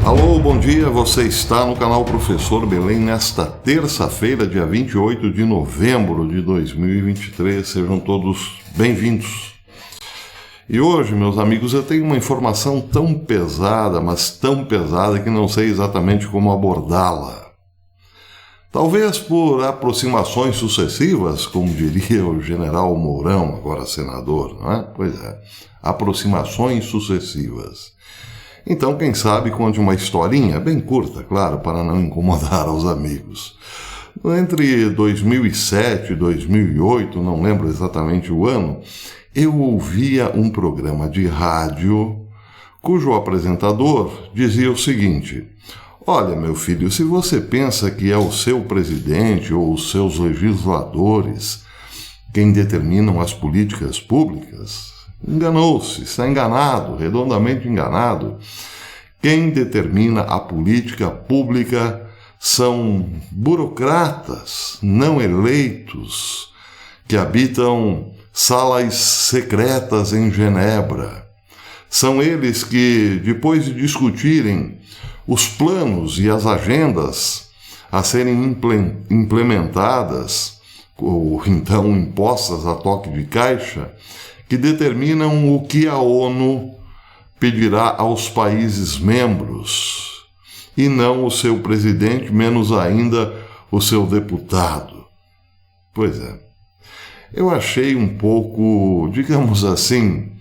Alô, bom dia, você está no canal Professor Belém nesta terça-feira, dia 28 de novembro de 2023. Sejam todos bem-vindos. E hoje, meus amigos, eu tenho uma informação tão pesada, mas tão pesada que não sei exatamente como abordá-la. Talvez por aproximações sucessivas, como diria o general Mourão, agora senador, não é? Pois é, aproximações sucessivas. Então, quem sabe, conte uma historinha, bem curta, claro, para não incomodar aos amigos. Entre 2007 e 2008, não lembro exatamente o ano, eu ouvia um programa de rádio cujo apresentador dizia o seguinte: olha, meu filho, se você pensa que é o seu presidente ou os seus legisladores quem determinam as políticas públicas, enganou-se, está enganado, redondamente enganado. Quem determina a política pública são burocratas não eleitos que habitam salas secretas em Genebra. São eles que, depois de discutirem os planos e as agendas a serem implementadas, ou então impostas a toque de caixa, que determinam o que a ONU pedirá aos países membros, e não o seu presidente, menos ainda o seu deputado. Pois é, eu achei um pouco, digamos assim,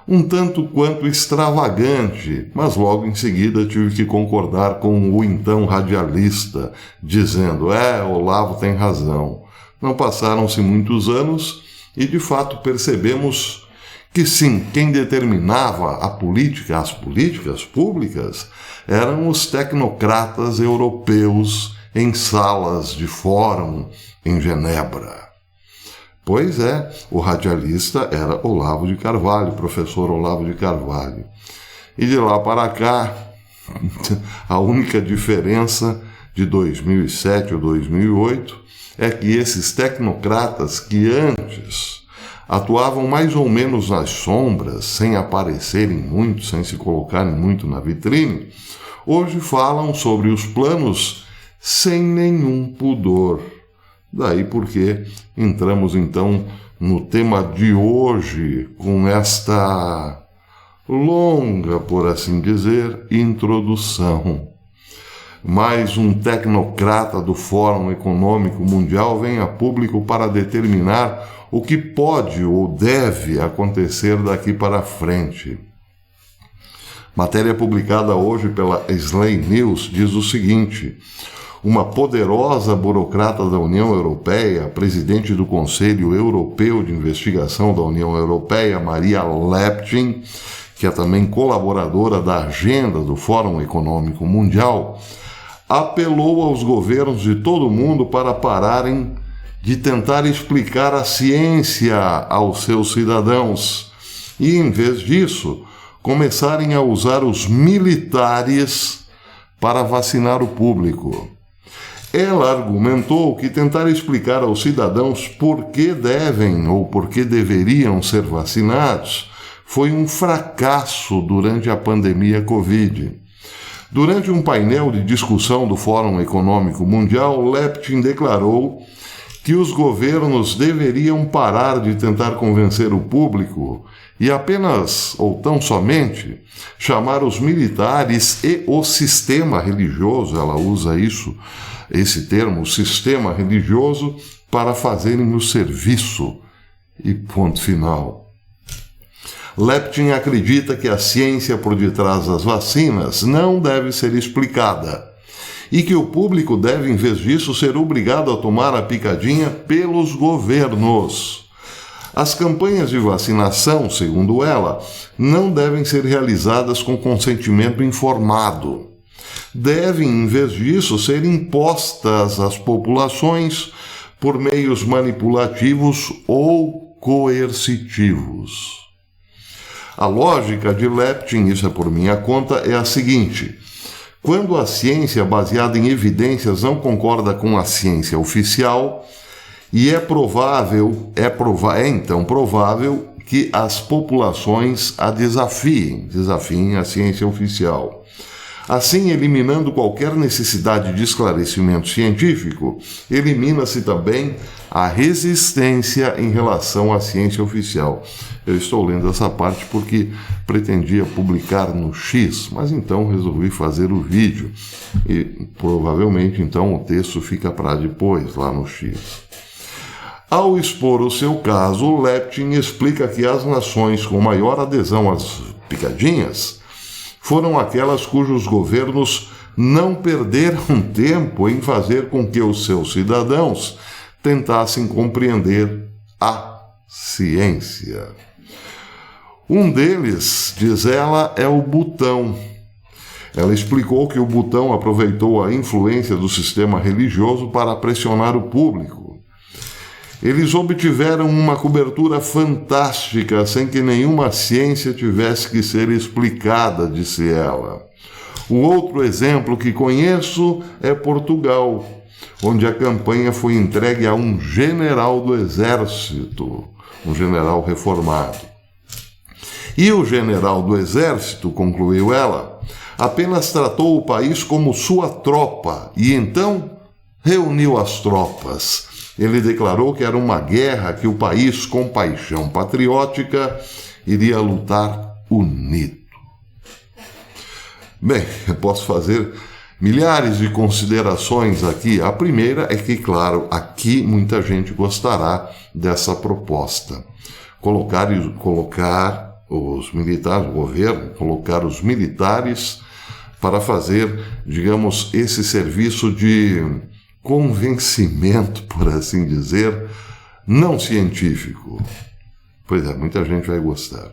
um tanto quanto extravagante, mas logo em seguida tive que concordar com o então radialista, dizendo: Olavo tem razão. Não passaram-se muitos anos e de fato percebemos que sim, quem determinava a política, as políticas públicas, eram os tecnocratas europeus em salas de fórum em Genebra. Pois é, o radialista era Olavo de Carvalho, professor Olavo de Carvalho. E de lá para cá, a única diferença de 2007 ou 2008 é que esses tecnocratas que antes atuavam mais ou menos nas sombras, sem aparecerem muito, sem se colocarem muito na vitrine, hoje falam sobre os planos sem nenhum pudor. Daí porque entramos então no tema de hoje com esta longa, por assim dizer, introdução. Mais um tecnocrata do Fórum Econômico Mundial vem a público para determinar o que pode ou deve acontecer daqui para frente. Matéria publicada hoje pela Slay News diz o seguinte: uma poderosa burocrata da União Europeia, presidente do Conselho Europeu de Investigação da União Europeia, Maria Leptin, que é também colaboradora da agenda do Fórum Econômico Mundial, apelou aos governos de todo o mundo para pararem de tentar explicar a ciência aos seus cidadãos e, em vez disso, começarem a usar os militares para vacinar o público. Ela argumentou que tentar explicar aos cidadãos por que devem ou por que deveriam ser vacinados foi um fracasso durante a pandemia Covid. Durante um painel de discussão do Fórum Econômico Mundial, Leptin declarou que os governos deveriam parar de tentar convencer o público e apenas, ou tão somente, chamar os militares e o sistema religioso, ela usa esse termo, sistema religioso, para fazerem o serviço. E ponto final. Leptin acredita que a ciência por detrás das vacinas não deve ser explicada e que o público deve, em vez disso, ser obrigado a tomar a picadinha pelos governos. As campanhas de vacinação, segundo ela, não devem ser realizadas com consentimento informado. Devem, em vez disso, ser impostas às populações por meios manipulativos ou coercitivos. A lógica de Leptin, isso é por minha conta, é a seguinte: quando a ciência baseada em evidências não concorda com a ciência oficial, e é então provável que as populações a desafiem a ciência oficial. Assim, eliminando qualquer necessidade de esclarecimento científico, elimina-se também a resistência em relação à ciência oficial. Eu estou lendo essa parte porque pretendia publicar no X, mas então resolvi fazer o vídeo. E provavelmente então o texto fica para depois, lá no X. Ao expor o seu caso, Leptin explica que as nações com maior adesão às picadinhas foram aquelas cujos governos não perderam tempo em fazer com que os seus cidadãos tentassem compreender a ciência. Um deles, diz ela, é o Butão. Ela explicou que o Butão aproveitou a influência do sistema religioso para pressionar o público. Eles obtiveram uma cobertura fantástica sem que nenhuma ciência tivesse que ser explicada, disse ela. O outro exemplo que conheço é Portugal, onde a campanha foi entregue a um general do exército, um general reformado. E o general do exército, concluiu ela, apenas tratou o país como sua tropa e então reuniu as tropas. Ele declarou que era uma guerra que o país, com paixão patriótica, iria lutar unido. Bem, eu posso fazer milhares de considerações aqui. A primeira é que, claro, aqui muita gente gostará dessa proposta. Colocar os militares, o governo, colocar os militares para fazer, digamos, esse serviço de convencimento, por assim dizer, não científico. Pois é, muita gente vai gostar.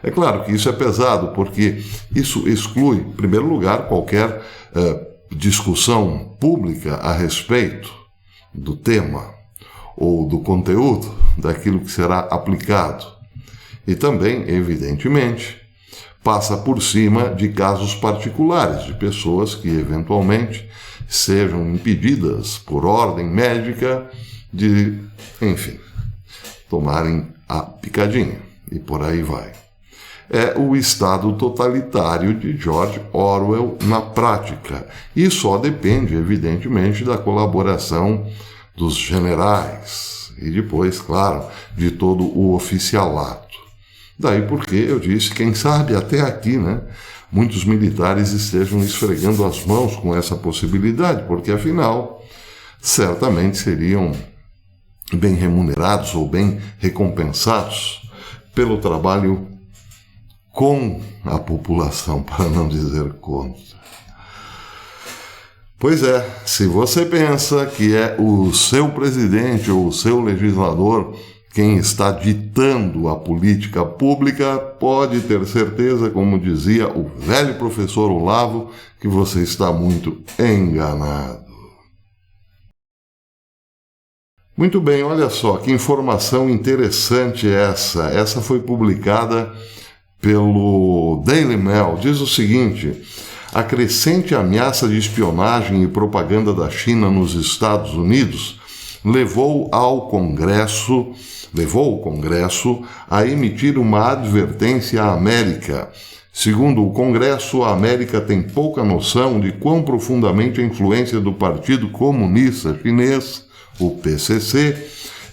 É claro que isso é pesado, porque isso exclui, em primeiro lugar, qualquer discussão pública a respeito do tema ou do conteúdo daquilo que será aplicado. E também, evidentemente, passa por cima de casos particulares, de pessoas que, eventualmente, sejam impedidas por ordem médica de, enfim, tomarem a picadinha. E por aí vai. É o Estado totalitário de George Orwell na prática. E só depende, evidentemente, da colaboração dos generais e depois, claro, de todo o oficialato. Daí porque eu disse, quem sabe até aqui, né, muitos militares estejam esfregando as mãos com essa possibilidade, porque afinal, certamente seriam bem remunerados ou bem recompensados pelo trabalho com a população, para não dizer contra. Pois é, se você pensa que é o seu presidente ou o seu legislador quem está ditando a política pública, pode ter certeza, como dizia o velho professor Olavo, que você está muito enganado. Muito bem, olha só, que informação interessante essa. Essa foi publicada pelo Daily Mail. Diz o seguinte: a crescente ameaça de espionagem e propaganda da China nos Estados Unidos levou o Congresso a emitir uma advertência à América. Segundo o Congresso, a América tem pouca noção de quão profundamente a influência do Partido Comunista Chinês, o PCC,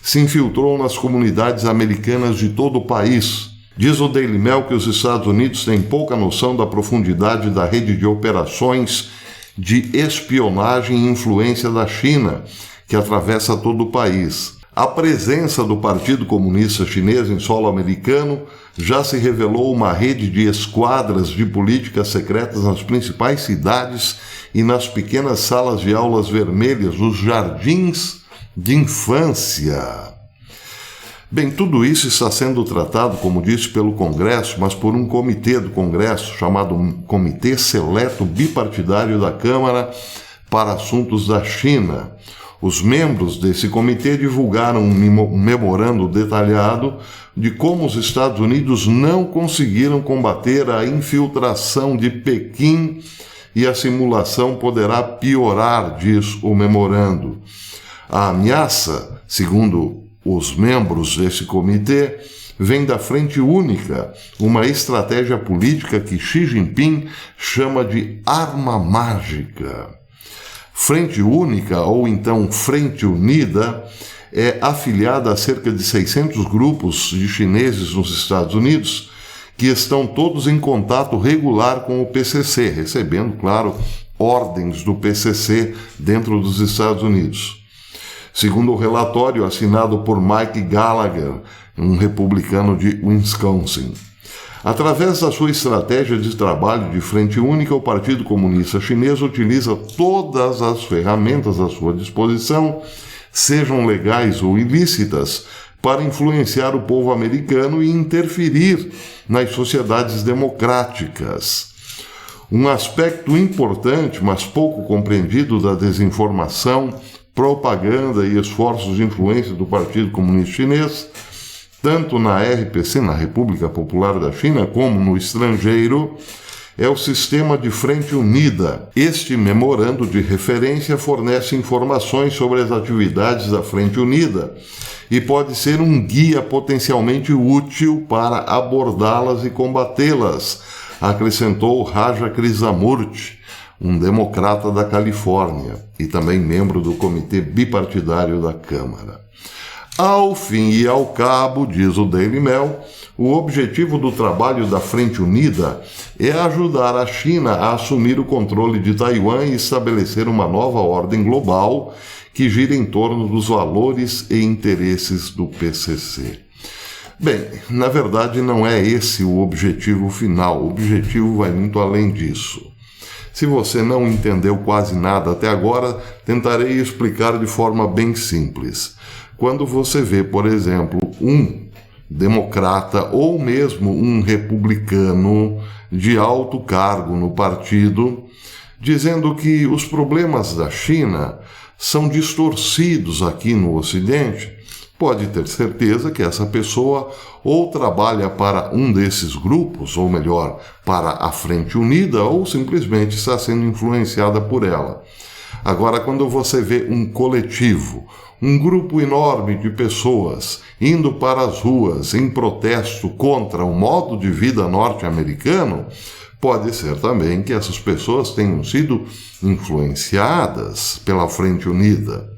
se infiltrou nas comunidades americanas de todo o país. Diz o Daily Mail que os Estados Unidos têm pouca noção da profundidade da rede de operações de espionagem e influência da China, que atravessa todo o país. A presença do Partido Comunista Chinês em solo americano já se revelou uma rede de esquadras de políticas secretas nas principais cidades e nas pequenas salas de aulas vermelhas, nos jardins de infância. Bem, tudo isso está sendo tratado, como disse, pelo Congresso, mas por um comitê do Congresso chamado Comitê Seleto Bipartidário da Câmara para Assuntos da China. Os membros desse comitê divulgaram um memorando detalhado de como os Estados Unidos não conseguiram combater a infiltração de Pequim e a simulação poderá piorar, diz o memorando. A ameaça, segundo os membros desse comitê, vem da Frente Única, uma estratégia política que Xi Jinping chama de arma mágica. Frente Única, ou então Frente Unida, é afiliada a cerca de 600 grupos de chineses nos Estados Unidos, que estão todos em contato regular com o PCC, recebendo, claro, ordens do PCC dentro dos Estados Unidos. Segundo o relatório assinado por Mike Gallagher, um republicano de Wisconsin. Através da sua estratégia de trabalho de Frente Única, o Partido Comunista Chinês utiliza todas as ferramentas à sua disposição, sejam legais ou ilícitas, para influenciar o povo americano e interferir nas sociedades democráticas. Um aspecto importante, mas pouco compreendido da desinformação, propaganda e esforços de influência do Partido Comunista Chinês, tanto na RPC, na República Popular da China, como no estrangeiro, é o sistema de Frente Unida. Este memorando de referência fornece informações sobre as atividades da Frente Unida e pode ser um guia potencialmente útil para abordá-las e combatê-las, acrescentou Raja Krishnamurti, um democrata da Califórnia e também membro do Comitê Bipartidário da Câmara. Ao fim e ao cabo, diz o Daily Mail, o objetivo do trabalho da Frente Unida é ajudar a China a assumir o controle de Taiwan e estabelecer uma nova ordem global que gira em torno dos valores e interesses do PCC. Bem, na verdade não é esse o objetivo final, o objetivo vai muito além disso. Se você não entendeu quase nada até agora, tentarei explicar de forma bem simples. Quando você vê, por exemplo, um democrata ou mesmo um republicano de alto cargo no partido, dizendo que os problemas da China são distorcidos aqui no Ocidente, pode ter certeza que essa pessoa ou trabalha para um desses grupos, ou melhor, para a Frente Unida, ou simplesmente está sendo influenciada por ela. Agora, quando você vê um coletivo, um grupo enorme de pessoas indo para as ruas em protesto contra o modo de vida norte-americano, pode ser também que essas pessoas tenham sido influenciadas pela Frente Unida.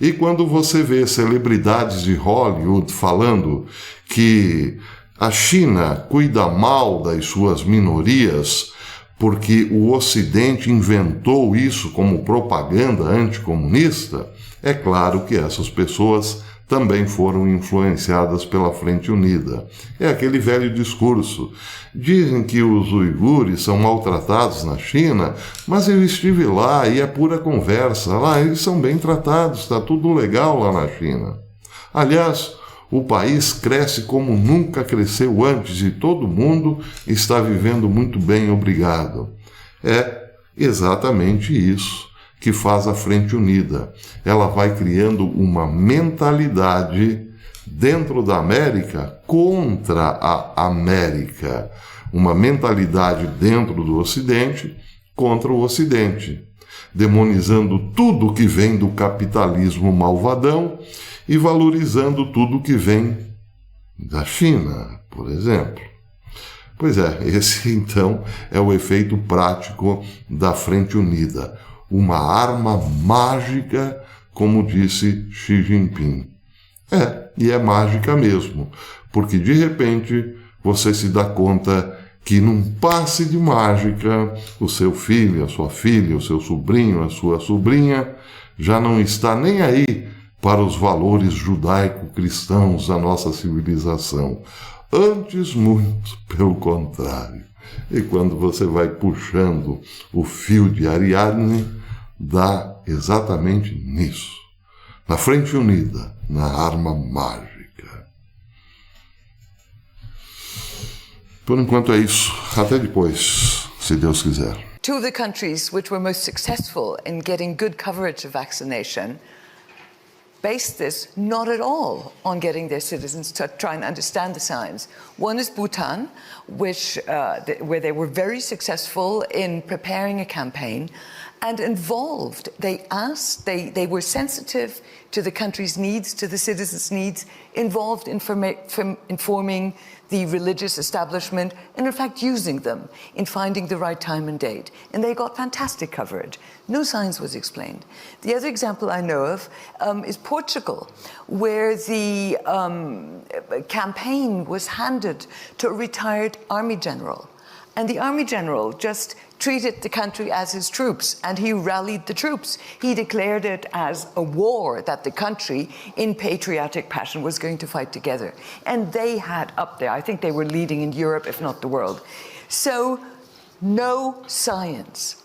E quando você vê celebridades de Hollywood falando que a China cuida mal das suas minorias porque o Ocidente inventou isso como propaganda anticomunista, é claro que essas pessoas também foram influenciadas pela Frente Unida. É aquele velho discurso. Dizem que os uigures são maltratados na China, mas eu estive lá e é pura conversa. Lá eles são bem tratados, está tudo legal lá na China. Aliás, o país cresce como nunca cresceu antes e todo mundo está vivendo muito bem, obrigado. É exatamente isso que faz a Frente Unida. Ela vai criando uma mentalidade dentro da América contra a América. Uma mentalidade dentro do Ocidente contra o Ocidente, demonizando tudo que vem do capitalismo malvadão e valorizando tudo que vem da China, por exemplo. Pois é, esse então é o efeito prático da Frente Unida. Uma arma mágica, como disse Xi Jinping. E é mágica mesmo, porque de repente você se dá conta que num passe de mágica, o seu filho, a sua filha, o seu sobrinho, a sua sobrinha, já não está nem aí para os valores judaico-cristãos da nossa civilização. Antes, muito pelo contrário. E quando você vai puxando o fio de Ariadne, dá exatamente nisso. Na Frente Unida, na arma mágica. Por enquanto é isso. Até depois, se Deus quiser. Two of the countries which were most successful in getting good coverage of vaccination based this not at all on getting their citizens to try and understand the science. One is Bhutan, where they were very successful in preparing a campaign and involved. They asked, they were sensitive to the country's needs, to the citizens' needs, involved in informing the religious establishment, and in fact using them in finding the right time and date. And they got fantastic coverage. No science was explained. The other example I know of is Portugal, where the campaign was handed to a retired army general. And the army general just treated the country as his troops, and he rallied the troops. He declared it as a war that the country, in patriotic passion, was going to fight together. And they had up there, I think they were leading in Europe, if not the world. So, no science